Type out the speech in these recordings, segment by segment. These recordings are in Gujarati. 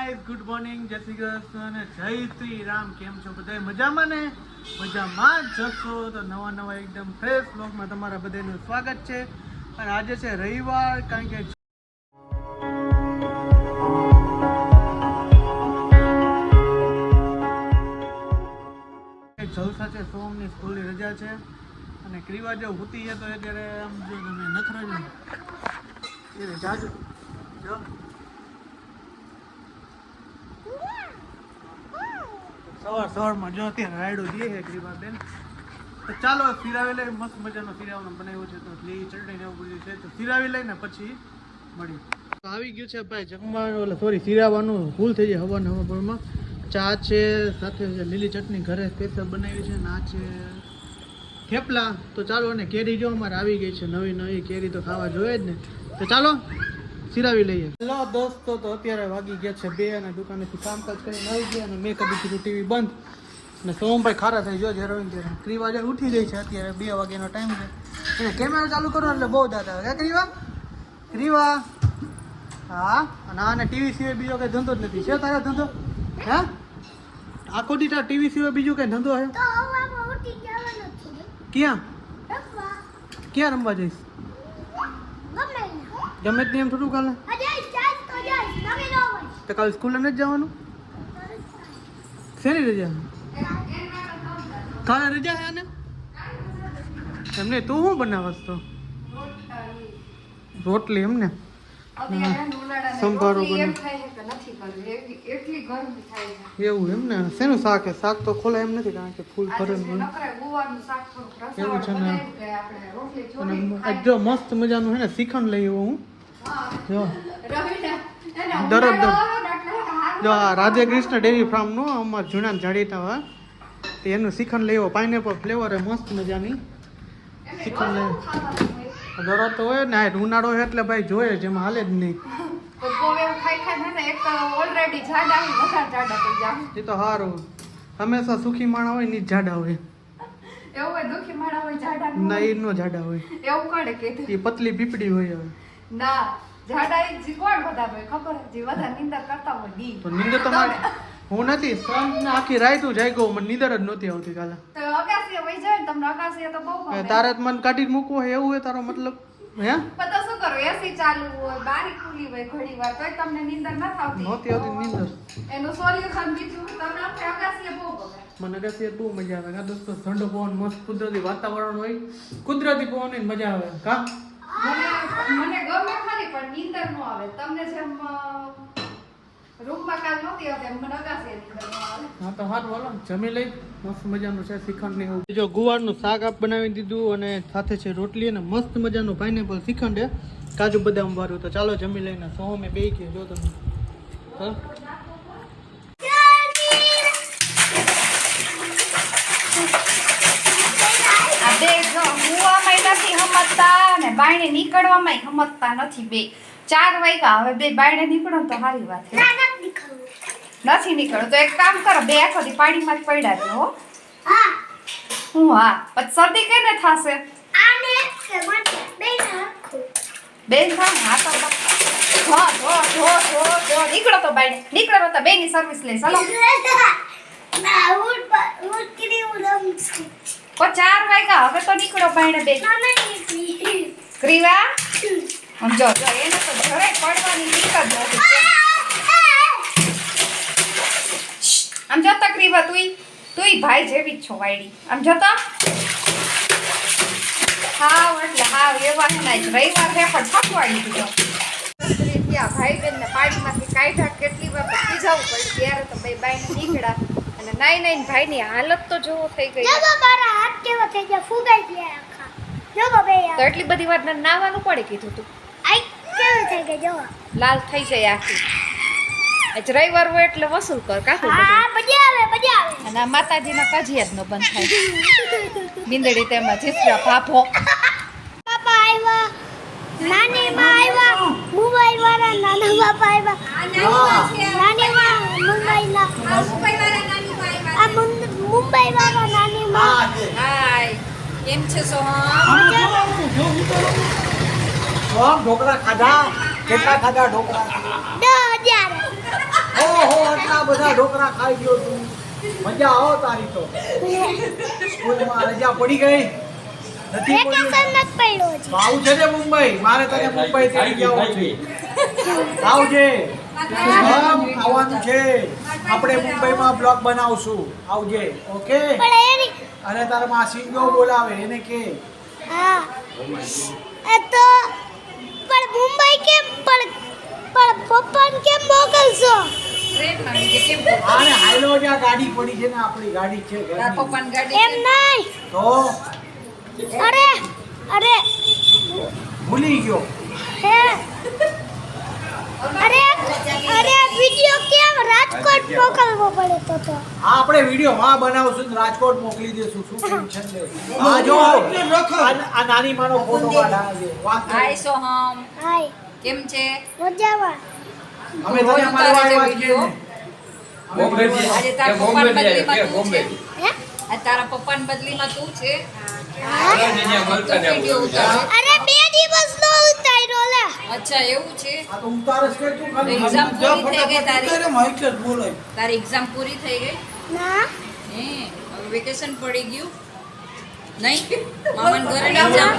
ગાઈસ, ગુડ મોર્નિંગ, જય શ્રી કૃષ્ણ અને જય શ્રી રામ. કેમ છો બધા? મજામાં ને? મજામાં જ જશો તો નવા એકદમ ફ્રેશ બ્લોગમાં તમારા બધાનું સ્વાગત છે. અને આજે છે રવિવાર, કારણ કે જલસા છે. સોમની સ્કૂલની રજા છે અને ક્રીવા જો હુતી છે તો અત્યારે આમ જો તમે નખરા જો એ જાજુ જો સવારમાં જો અત્યારે રાયડો દે છે ક્રીવાબેન. તો ચાલો સિરાવી લઈ. મસ્ત મજાનો સિરાવાનો બનાવ્યો છે તો લીલી ચટણી એવું બધું છે તો સિરાવી લઈને પછી મળી. આવી ગયું છે ભાઈ જમવાનું, સોરી સિરાવાનું ફૂલ થઈ જાય હવારમાં. ચા છે, સાથે છે લીલી ચટણી ઘરે સ્પેશિયલ બનાવી છે ને આ છે થેપલા. તો ચાલો, અને કેરી જો અમારે આવી ગઈ છે નવી કેરી તો ખાવા જોઈએ જ ને. તો ચાલો સિરાવી લઈએ. હેલો દોસ્તો, તો અત્યારે વાગી ગયા છે 2 અને દુકાનેથી કામકાજ કરીને આવી ગયા અને મેં કદી કીધું ટીવી બંધ અને સોમભાઈ ખારા થઈ જો જ્યારે ત્યારે ક્રીવા જે ઉઠી ગઈ છે. અત્યારે 2 વાગ્યાનો ટાઈમ છે અને કેમેરા ચાલુ કરો એટલે બહુ દાદા આવે ક્રીવા. હા, અને આને ટીવી સિવાય બીજો કંઈ ધંધો જ નથી. છે તારા ધંધો? હે આખો દી તાર ટીવી સિવાય બીજું કંઈ ધંધો છે? ક્યાં રમવા જઈશ? ગમે તે એમ થોડું કાલે તો કાલે સ્કૂલે નથી જવાનું? શેની રજા? કાલે રજા છે ને એમને. તું શું બનાવસ તો? રોટલી એમને સંભારો બને એવું એમ ને. શેનું શાક છે? શાક તો ખોલાય એમ નથી કારણ કે ફૂલ ભરેલું એવું છે ને. અને જો મસ્ત મજાનું છે ને શ્રીખંડ લઈ આવ્યો હું. જો દરરોજ જો આ રાધે કૃષ્ણ ડેરી ફાર્મનું અમારા જૂના જાણીતા હોય તો એનું શ્રીખંડ લઈ આવ્યો. પાઇનેપલ ફ્લેવર એ મસ્ત મજાની શ્રીખંડ લઈ. દરરોજ તો હોય ને, ઉનાળો છે એટલે ભાઈ જોઈએ જેમાં હાલે જ નહીં. એ તો સારું, હંમેશા સુખી માણા હોય ને જાડા હોય. ના એ નો જાડા હોય, એ પતલી પીપડી હોય. હવે તો નીંદર તો હું નથી. આખી રાત હું જાગ્યો, મને નીંદર જ નહોતી આવતી કાલે. તારે મને કાઢી મૂકવો હોય એવું હોય તારો મતલબ? હે પતા શું કરો? એસી ચાલુ હોય, બારી ખુલી હોય ઘણી વાર તોય તમને નીંદર ન આવતી. નહોતી આવતી નીંદર. એનું સોલ્યુશન બીજું તમને અગાસીએ બહુ ગમે. મને અગાસીએ બહુ મજા આવે. કા દોસ્તો ઠંડો પવન, મસ્ત કુદરતી વાતાવરણ હોય, કુદરતી પવનની મજા આવે. કા મને ગમે ખરી પણ નીંદર ન આવે. તમને જેમ રૂમમાં કાલ નહોતી આવતી એમ મને અગાસીએ નીંદર ન આવે. હા તો હારું, હાલો જમી લઈ. મસ્ત મજાનું છે શ્રીખંડ ને એવું. જો ગુવારનું શાક આપ બનાવી દીધું અને સાથે છે રોટલી અને મસ્ત મજાનું પાઇનેપલ શ્રીખંડ કાજુ બદામ વાળું. તો ચાલો જમી લઈને. સોમે બે કે જો તમે બાયણે નીકળવામાં સમજતા નથી. 4 વાગ્યા હવે 2 બાયણે નીકળો તો સારી વાત છે. નથી નીકળો તો એક કામ કરો, 2 આખોથી પાણીમાં જ પડ્યા રહ્યો. હું હા પછી શરદી કેને થશે? બેન હા તો નીકળો તો બાયણે નીકળો તો 2 ની સર્વિસ લઈ. ચાલો 4 વાગ્યા હવે તો નીકળો બાયણે 2. ક્રીવા સમજો જો એને તો જરાય પડવાની નીકળ જ નથી. આમ જોતા ક્રીવા તુંય ભાઈ જેવી જ છો વાયડી. આમ જોતા હાવ એટલે હાવ એવા હે ને. રવિવાર છે પણ થકવાડી દીધો. ત્યાં ભાઈ બેન ને પાણીમાંથી કાઢ્યા કેટલી વાર પછી જવું પડ્યું ત્યારે તો ભાઈ બાઈને નીકળ્યા. અને નાઈ ભાઈની હાલત તો જોવો થઈ ગઈ. તો એટલી બધી વાર નાવાનું પડે કીધું તું. લાલ થઈ જાય આખી. આજ રવિવાર હોય એટલે વસૂલ કર કાકુ. અને માતાજીના કજિયા જ નો બંધ થાય. બિંદડી તેમાં જીસરા ભાભો નાની માં આવ્યા મુંબઈ વાળા. નાના બાપા આવ્યા નાની માં મુંબઈ ના. આ મુંબઈ વાળા નાની માં. હાય કેમ છે સોહમ? ઢોકળા ખાધા? કેટલા ખાધા ઢોકળા? 10,000. ઢોકળા ખાઈ ગયો તું મજા આવો તારી તો સ્કૂલમાં રજા પડી ગઈ નથી પડી વેકેશન નથી પડ્યો છે. તો આવું છે ને મુંબઈ મારે તને મુંબઈ થી જવું છે આવજે આવવાનું છે આપણે મુંબઈમાં બ્લોગ બનાવશું આવજે ઓકે પણ એની અને તારા માસીનો બોલાવે એને કે હા એ તો પણ મુંબઈ કેમ પણ પપ્પાને કેમ મોકલશો? ટ્રેનમાં બીજે કેમ આને હાલો જ આ ગાડી પડી છે ને આપણી ગાડી છે તારા ઘરની. પપ્પાની ગાડી એમ નહીં. તો અરે અરે ભૂલી ગયો હે અરે અરે વિડિયો કેમ રાજકોટ મોકલવો પડે તો આ આપણે વિડિયો હા બનાવશું ને રાજકોટ મોકલી દેશું શું ટેન્શન લે આ જો આ નાની માનો ફોટો પાડાવજો વાત કરો. હાય સોહમ હાય કેમ છે મજામાં. અમે તને મારવા આવ્યા છીએ ને. આજે તારા પપ્પાની બદલીમાં તું છે હે આ તારા પપ્પાની બદલીમાં તું છે હા? તો વિડીયો ઉતારો. અરે 2 દિવસ નો ઉતાર્યો લે. અચ્છા એવું છે આ તો ઉતારસ કે તું ખાલી એક્ઝામ પૂરી થઈ ગઈ તારી બોલાય તારી એક્ઝામ પૂરી થઈ ગઈ ના હે હવે વેકેશન પડી ગયું નહીં મામાન ઘરે નહીં જાવ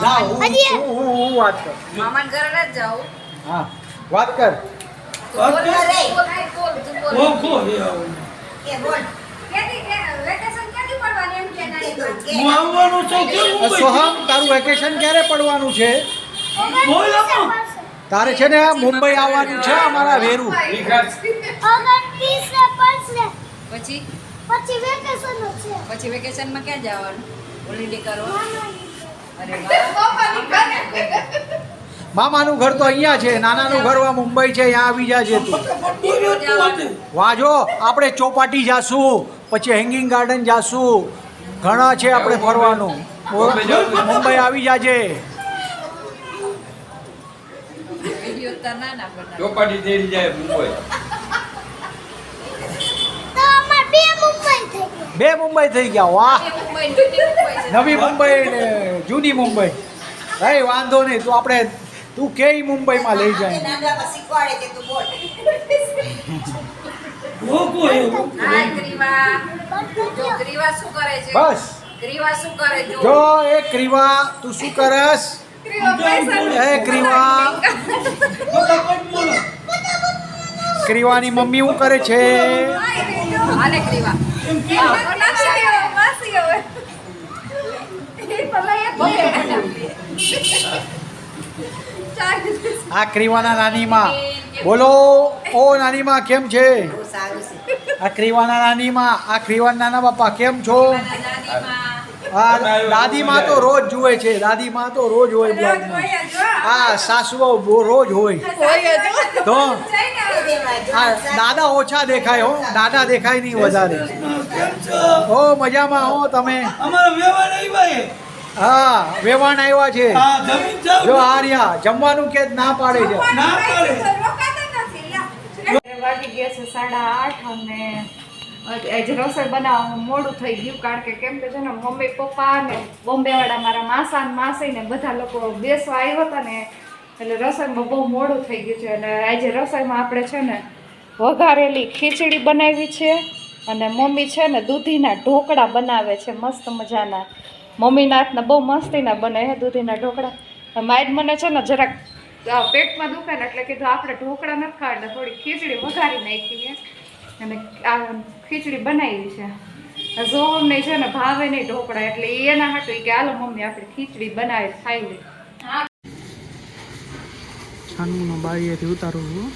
જા હું વાત કર મામાન ઘરે ન જાવ હા વાત કર તો બોલ રે બોલ તું બોલ કે બોલ વેકેશન ક્યાંથી પડવાની એમ કે નહીં સોહમ તારું વેકેશન ક્યારે પડવાનું છે તારે છે ને મુંબઈ આવવાનું છે અમારા વેરું અગર 30 ને પડશે પછી પછી વેકેશન છે. પછી વેકેશનમાં ક્યાં જવાનું હોલિડે કરવા અરે મામાનું ઘર તો અહીંયા છે નાનાનું ઘર વા મુંબઈ છે અહીંયા આવી જાજે તું વાહ વાજો આપણે ચોપાટી જાશું પછી હેંગિંગ ગાર્ડન જાશું ઘણા છે આપણે ફરવાનું મુંબઈ આવી જાજે વિડિયો તના ના બનાવ ચોપાટી તેડી જાય મુંબઈ તો અમાર બે મુંબઈ થઈ ગયા. 2 મુંબઈ થઈ ગયા વાહ મુંબઈ છે નવી મુંબઈ ને જૂની મુંબઈ કઈ વાંધો નહીં તું આપણે તું કેઈ મુંબઈમાં લઈ જાય હા ગ્રીવા જો ગ્રીવા શું કરે છે બસ ગ્રીવા શું કરે જો જો એ ક્રીવા તું શું કરસ એ ક્રીવા ક્રીવાની મમ્મી શું કરે છે આને ગ્રીવા આ ક્રીવાના નાનીમાં બોલો ઓ નાનીમાં કેમ છે આ ક્રીવાના નાનીમાં આ ક્રીવાના નાના બાપા કેમ છો આ દાદીમાં તો રોજ જુએ છે દાદીમાં તો રોજ હોય બ્લોગમાં આ સાસુઓ રોજ હોય તો આ દાદા ઓછા દેખાય હો દાદા દેખાય નહીં વધારે હો મજામાં હો તમે હા વેવાણ આવ્યા છે જો આર્યા જમવાનું કે ના પાડે છે વાગી ગયા છે 8:30 અને આજે રસોઈ બનાવવાનું મોડું થઈ ગયું કારણ કે કેમ કે છે ને મમ્મી પપ્પા ને બોમ્બે વાળા મારા માસા ને માસી ને બધા લોકો બેસવા આવ્યા હતા ને એટલે રસોઈમાં બહુ મોડું થઈ ગયું છે અને આજે રસોઈમાં આપણે છે ને વઘારેલી ખીચડી બનાવી છે અને મમ્મી છે ને દૂધીના ઢોકળા બનાવે છે મસ્ત મજાના મમ્મીના હાથના બહુ મસ્તીના બને છે દૂધીના ઢોકળા માઇડ મને છે ને જરાક પેટમાં દુખે ને એટલે કીધું આપણે ઢોકળા નથી ખાવા એટલે થોડી ખીચડી વઘારી નાખીએ અને આ ખીચડી બનાવી છે જોહમને છે ને ભાવે નહીં ઢોકળા એટલે એના હાટું કે હાલો મમ્મી આપણે ખીચડી બનાવી ખાઈ લે છાનમુનો બારીએથી ઉતારું છું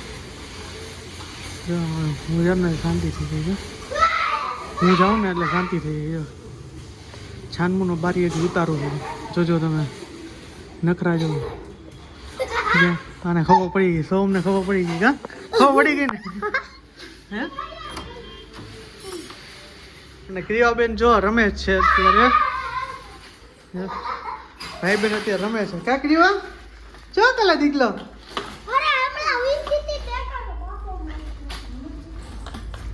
જો હું જમને શાંતિથી થઈ ગયો હું જાઉં ને એટલે શાંતિ થઈ ગઈ છાનમુનો બારીએથી ઉતારું છું જોજો તમે નખરા જો આને ખબર પડી ગઈ સોમને ખબર પડી ગઈ કા ખબર પડી ગઈ ને હે અને ક્રિયાબેન જો રમે છે અત્યારે ભાઈબેન અત્યારે રમે છે કા ક્રિયા ચો કલા દીકલો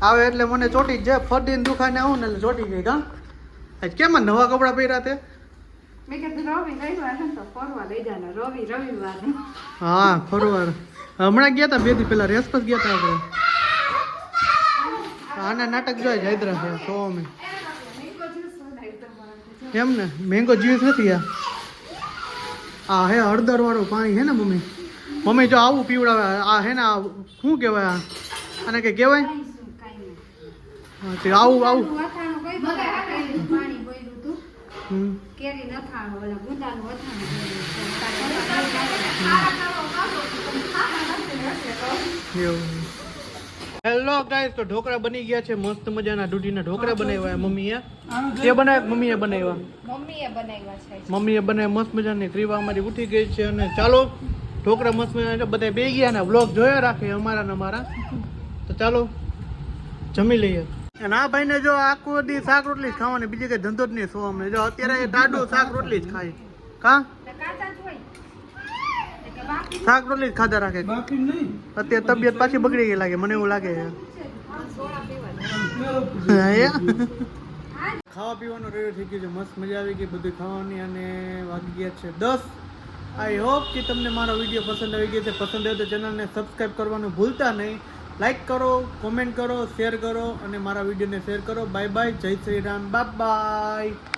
આવે એટલે મને ચોટી જ જાય ફટીને દુખાને આવું ને એટલે ચોટી ગઈ કા આજ કેમ નવા કપડાં પહેર્યા તે મેં કીધું રવિ રવિવાર છે ને તો ફરવા લઈ જાને રવિવાર હા ફરવાર હમણાં ગયા હતા 2 દી પહેલા રેસ પર ગયા હતા આપણે આના નાટક જોઈ જાયદ્રા છે તો અમે એમ ને મેંગો જ્યુસ નથી આ હે હળદર વાળું પાણી હે ને મમ્મી મમ્મી જો આવું પીવડાવે આ હે ને આ શું કહેવાય આને કઈ કહેવાય હા તે આવું આવું હેલો ગાઈસ તો ઢોકળા બની ગયા છે મસ્ત મજાના દૂધીના ઢોકળા બનાવ્યા મમ્મીએ તે બનાવ્યા મમ્મીએ બનાવ્યા મમ્મીએ બનાવ્યા મસ્ત મજાની ક્રીવા અમારી ઉઠી ગઈ છે અને ચાલો ઢોકળા મસ્ત મજાના બધા બે ગયા ને વ્લોગ જોયા રાખે અમારા ને અમારા તો ચાલો જમી લઈએ અને આ ભાઈને જો આખો દી શાક રોટલી જ ખાવાની બીજી કઈ ધંધો જ નહીં સો અમને જો અત્યારે ટાઢું શાક રોટલી જ ખાય કા શાક રોટલી જ ખાધા રાખે અત્યારે તબિયત પાછી બગડી ગઈ લાગે મને એવું લાગે ખાવા પીવાનું રેડી થઈ ગયું છે મસ્ત મજા આવી ગઈ બધું ખાવાની અને વાગી ગયા છે 10 આઈ હોપ કે તમને મારો વિડીયો પસંદ આવી ગયો છે પસંદ આવ્યો તો ચેનલને સબસ્ક્રાઈબ કરવાનું ભૂલતા નહીં લાઈક કરો કોમેન્ટ કરો શેર કરો અને મારા વિડીયોને શેર કરો બાય બાય જય શ્રી રામ બાય બાય